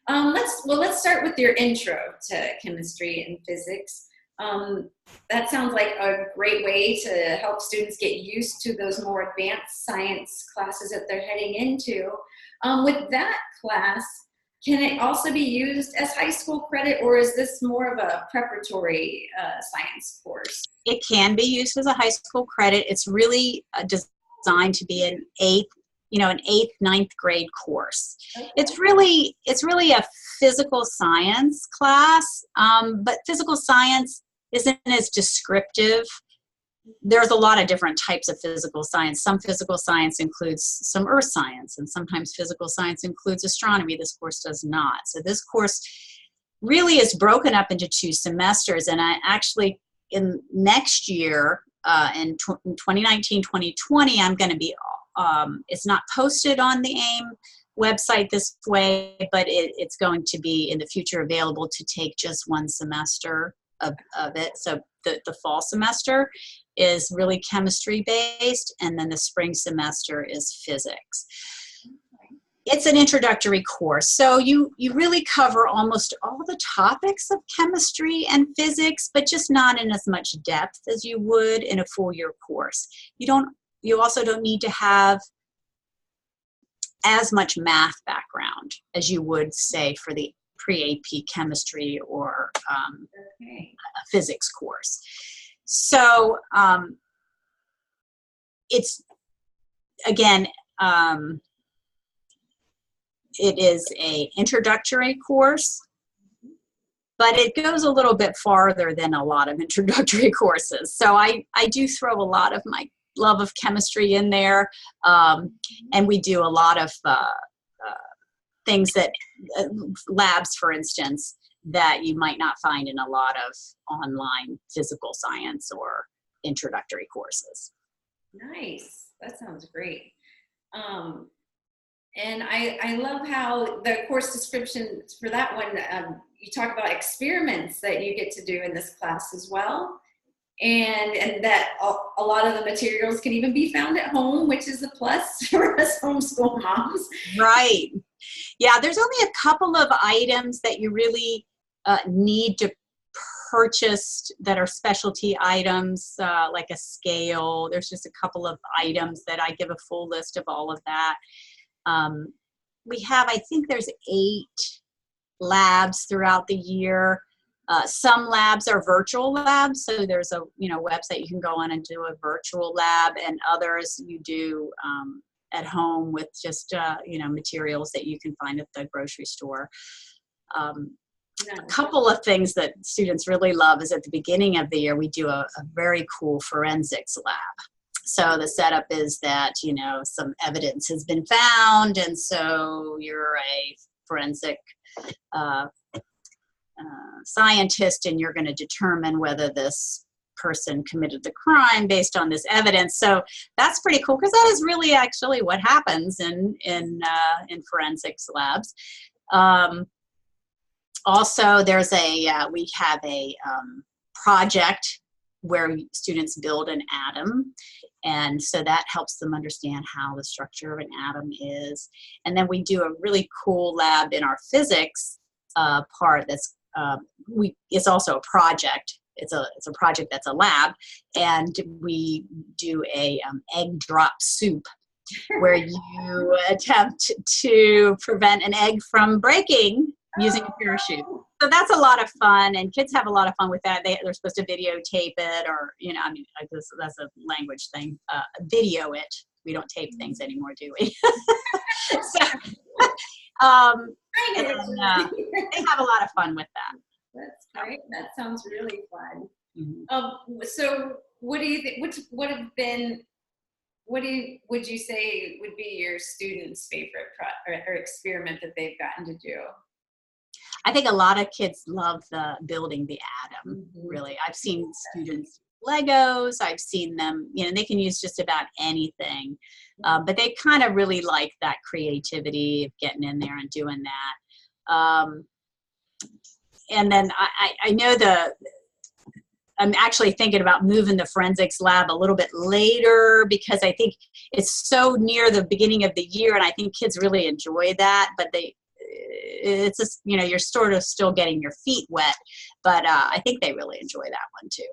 Let's start with your intro to chemistry and physics. That sounds like a great way to help students get used to those more advanced science classes that they're heading into. With that class, can it also be used as high school credit, or is this more of a preparatory science course? It can be used as a high school credit. It's really designed to be an eighth, ninth grade course. Okay. It's really a physical science class, but physical science isn't as descriptive. There's a lot of different types of physical science. Some physical science includes some earth science, and sometimes physical science includes astronomy. This course does not. So this course really is broken up into 2 semesters, and I actually, in next year, in 2019-2020, I'm going to be, it's not posted on the AIM website this way, but it's going to be in the future available to take just 1 semester of it. So the fall semester is really chemistry based, and then the spring semester is physics. It's an introductory course, so you really cover almost all the topics of chemistry and physics, but just not in as much depth as you would in a full year course. You also don't need to have as much math background as you would, say, for the pre-AP chemistry or a physics course. So it's, again, it is an introductory course, but it goes a little bit farther than a lot of introductory courses. So I do throw a lot of my love of chemistry in there, and we do a lot of things that, labs, for instance, that you might not find in a lot of online physical science or introductory courses. Nice. That sounds great. And I love how the course description for that one, you talk about experiments that you get to do in this class as well. And that a lot of the materials can even be found at home, which is a plus for us homeschool moms. Right. Yeah, there's only a couple of items that you really need to purchase that are specialty items, like a scale. There's just a couple of items that I give a full list of all of that. We have, I think there's 8 labs throughout the year. Some labs are virtual labs, so there's a website you can go on and do a virtual lab, and others you do at home with just materials that you can find at the grocery store. A couple of things that students really love is at the beginning of the year we do a very cool forensics lab. So the setup is that some evidence has been found, and so you're a forensic scientist, and you're going to determine whether this person committed the crime based on this evidence. So that's pretty cool, because that is really actually what happens in forensics labs. Also, there's we have a project where students build an atom, and so that helps them understand how the structure of an atom is. And then we do a really cool lab in our physics part that's it's also a project. It's a project that's a lab, and we do a egg drop soup where you attempt to prevent an egg from breaking using a parachute. So that's a lot of fun, and kids have a lot of fun with that. They're supposed to videotape it, or that's a language thing. Video it. We don't tape things anymore, do we? So, they have a lot of fun with that. That's great. That sounds really fun. Mm-hmm. So what do you think, would you say would be your students' favorite or experiment that they've gotten to do? I think a lot of kids love building the atom, really. I've seen students Legos. I've seen them, they can use just about anything. But they kind of really like that creativity of getting in there and doing that. And then I know I'm actually thinking about moving the forensics lab a little bit later, because I think it's so near the beginning of the year, and I think kids really enjoy that, but it's just, you're sort of still getting your feet wet, but I think they really enjoy that one too.